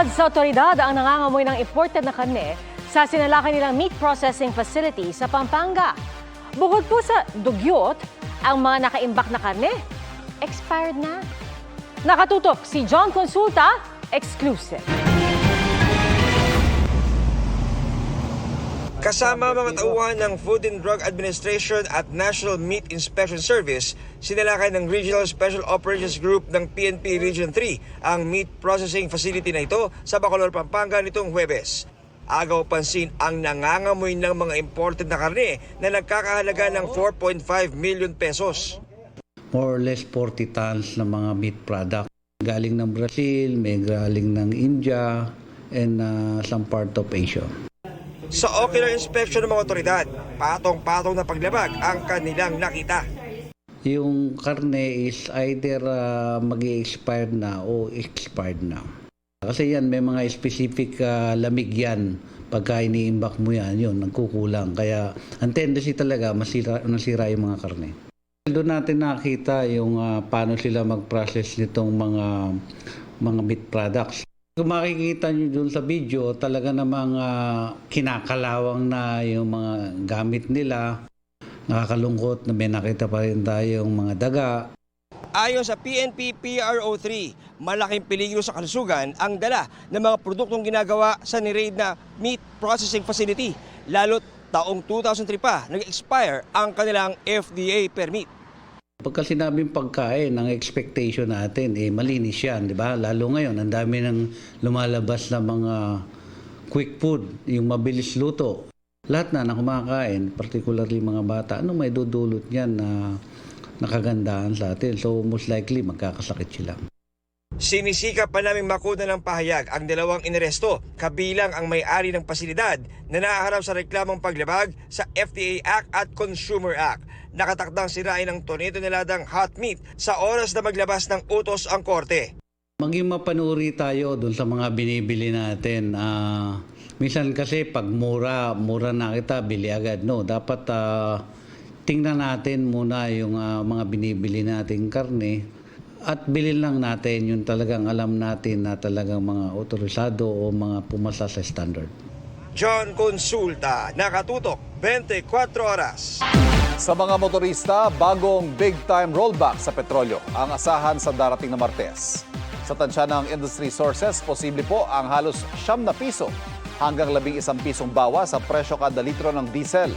Lumilipad sa otoridad ang nangangamoy ng imported na karne sa sinalakay nilang meat processing facility sa Pampanga. Bukod po sa dugyot, ang mga nakaimbak na karne, expired na. Nakatutok si John Consulta, exclusive. Kasama mga tauhan ng Food and Drug Administration at National Meat Inspection Service, sinalakay ng Regional Special Operations Group ng PNP Region 3 ang meat processing facility na ito sa Bacolod, Pampanga nitong Huwebes. Agaw pansin ang nangangamoy ng mga imported na karne na nagkakahalaga ng 4.5 million pesos. More or less 40 tons ng mga meat product. Galing ng Brazil, may galing ng India, and some part of Asia. Sa ocular inspection ng mga otoridad, patong-patong na paglabag ang kanilang nakita. Yung karne is either mag-i-expired na o expired na. Kasi yan, may mga specific lamig yan. Pagka iniimbak mo yan, yun, nagkukulang. Kaya ang tendency talaga, nasira yung mga karne. Doon natin nakita yung paano sila mag-process nitong mga meat products. Kung makikita nyo dun sa video, talaga namang kinakalawang na yung mga gamit nila. Nakakalungkot na may nakita pa rin tayong mga daga. Ayon sa PNP PRO3, malaking peligro sa kalusugan ang dala ng mga produktong ginagawa sa ni-raid na meat processing facility. Lalo't taong 2003 pa nag-expire ang kanilang FDA permit. Pagka sinabing pagkain, ang expectation natin, malinis yan, di ba? Lalo ngayon, ang dami ng lumalabas na mga quick food, yung mabilis luto. Lahat na kumakain, particularly mga bata, ano may dudulot niyan na nakagandahan sa atin? So most likely, magkakasakit sila. Sinisika pa namin makuna ng pahayag ang dalawang inaresto, kabilang ang may-ari ng pasilidad na naaharap sa reklamong paglabag sa FDA Act at Consumer Act. Nakatakdang sirain ng tonelalang hot meat sa oras na maglabas ng utos ang korte. Maging mapanuri tayo dun sa mga binibili natin. Minsan kasi pag mura na kita, bili agad. No, dapat tingnan natin muna yung mga binibili nating karne at bilhin lang natin yung talagang alam natin na talagang mga otorisado o mga pumasa sa standard. John Consulta, nakatutok 24 oras. Sa mga motorista, bagong big-time rollback sa petrolyo ang asahan sa darating na Martes. Sa tansya ng industry sources, posible po ang halos 9 na piso hanggang 11 pisong bawas sa presyo kada litro ng diesel.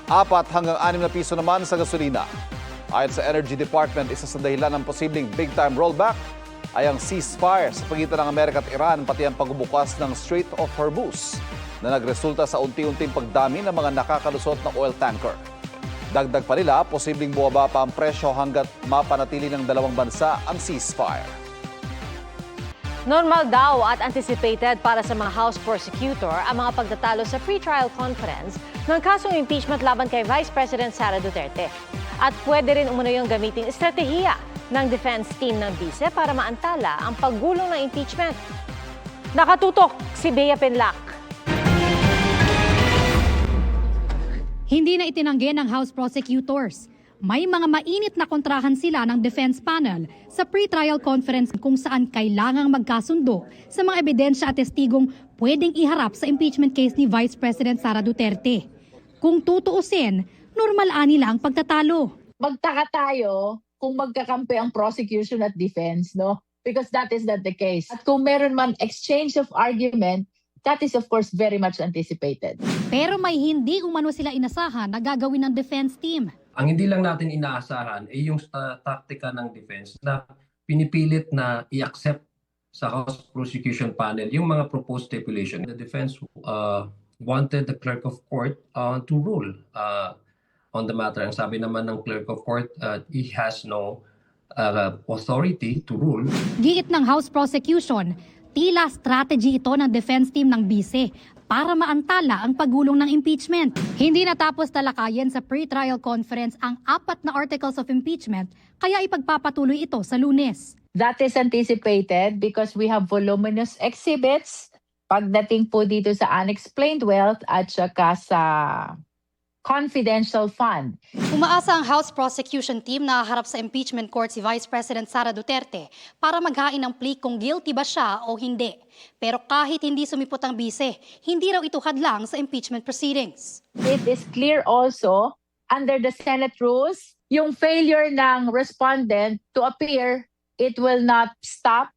4 hanggang 6 na piso naman sa gasolina. Ayon sa Energy Department, isa sa dahilan ng posibleng big-time rollback ay ang ceasefire sa pagitan ng Amerika at Iran pati ang pagbubukas ng Strait of Hormuz na nagresulta sa unti-unting pagdami ng mga nakakalusot na oil tanker. Dagdag pa nila, posibleng bumaba pa ang presyo hanggat mapanatili ng dalawang bansa ang ceasefire. Normal daw at anticipated para sa mga House prosecutor ang mga pagtatalo sa pre-trial conference ng kasong impeachment laban kay Vice President Sara Duterte. At pwede rin umano yung gamiting estratehiya ng defense team ng bise para maantala ang paggulong ng impeachment. Nakatutok si Bea Penlac. Hindi na itinanggi ng House prosecutors. May mga mainit na kontrahan sila ng defense panel sa pre-trial conference kung saan kailangang magkasundo sa mga ebidensya at testigong pwedeng iharap sa impeachment case ni Vice President Sara Duterte. Kung tutuusin, normal nila ang pagtatalo. Magtaka tayo kung magkakampi ang prosecution at defense, no? Because that is not the case. At kung meron man exchange of argument, that is of course very much anticipated. Pero may hindi umano sila inasahan na gagawin ng defense team. Ang hindi lang natin inaasahan ay yung taktika ng defense na pinipilit na i-accept sa House Prosecution Panel yung mga proposed stipulation. The defense wanted the clerk of court to rule on the matter. Ang sabi naman ng clerk of court, he has no authority to rule. Giit ng House prosecution, tila strategy ito ng defense team ng bise para maantala ang paggulong ng impeachment. Hindi natapos talakayin sa pre-trial conference ang 4 na articles of impeachment, kaya ipagpapatuloy ito sa Lunes. That is anticipated because we have voluminous exhibits pagdating po dito sa unexplained wealth at saka sa confidential fund. Umaasa ang House Prosecution Team na harap sa impeachment court si Vice President Sara Duterte para maghain ng plea kung guilty ba siya o hindi. Pero kahit hindi sumipot ang bise, hindi raw ito hadlang sa impeachment proceedings. It is clear also under the Senate rules, yung failure ng respondent to appear, it will not stop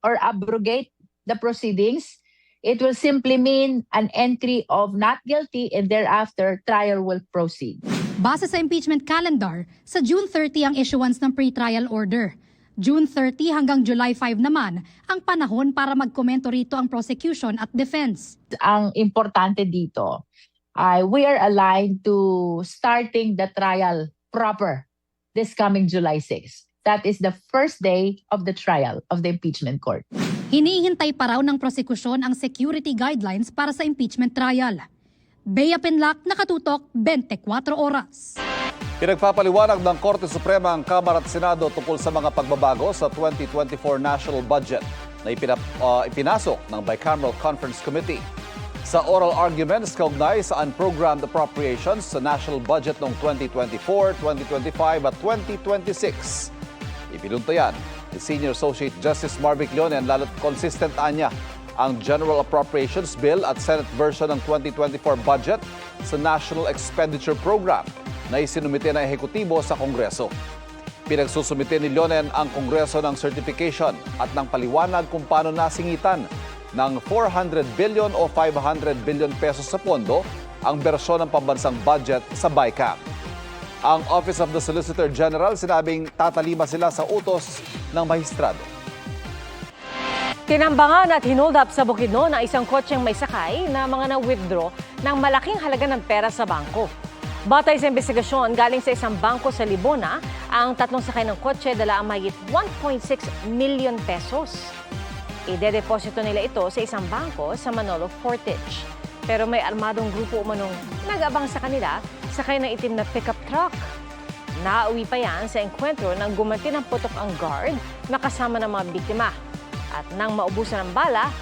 or abrogate the proceedings. It will simply mean an entry of not guilty and thereafter trial will proceed. Base sa impeachment calendar, sa June 30 ang issuance ng pre-trial order. June 30 hanggang July 5 naman ang panahon para magkomento rito ang prosecution at defense. Ang importante dito ay we are aligned to starting the trial proper this coming July 6. That is the first day of the trial of the impeachment court. Hinihintay pa raw ng prosekusyon ang security guidelines para sa impeachment trial. Bea Penlac, nakatutok 24 oras. Pinagpapaliwanag ng Korte Suprema ang Kamara at Senado tungkol sa mga pagbabago sa 2024 national budget na ipinasok ng Bicameral Conference Committee. Sa oral arguments kaugnay sa unprogrammed appropriations sa national budget noong 2024, 2025 at 2026. Ipinuntayan ni Senior Associate Justice Marvic Leonen lalo't consistent anya ang General Appropriations Bill at Senate version ng 2024 budget sa National Expenditure Program na isinumite ng ehekutibo sa Kongreso. Pinagsusumite ni Leonen ang Kongreso ng certification at ng paliwanag kung paano nasingitan ng 400 billion o 500 billion pesos sa pondo ang bersyon ng pambansang budget sa BICAM. Ang Office of the Solicitor General sinabing tatalima sila sa utos ng mahistrado. Tinambangan at hinold up sa Bukidnon ang isang kotseng may sakay na mga na-withdraw ng malaking halaga ng pera sa bangko. Batay sa investigasyon, galing sa isang bangko sa Libona, ang tatlong sakay ng kotse dala ang mahigit 1.6 million pesos. Ide-deposito nila ito sa isang bangko sa Manolo Fortich. Pero may armadong grupo umanong nag-abang sa kanila sakay ng itim na pickup truck. Nauwi pa yan sa enkwentro nang gumanti ng putok ang guard na kasama ng mga biktima. At nang maubusan ng bala,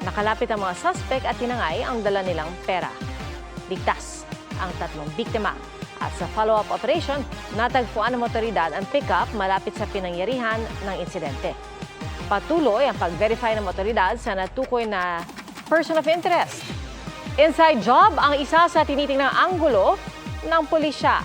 nakalapit ang mga suspect at tinangay ang dala nilang pera. Ligtas ang tatlong biktima. At sa follow-up operation, natagpuan ng otoridad ang pickup malapit sa pinangyarihan ng insidente. Patuloy ang pag-verify ng otoridad sa natukoy na person of interest. Inside job ang isa sa tinitingnang anggulo ng pulisya.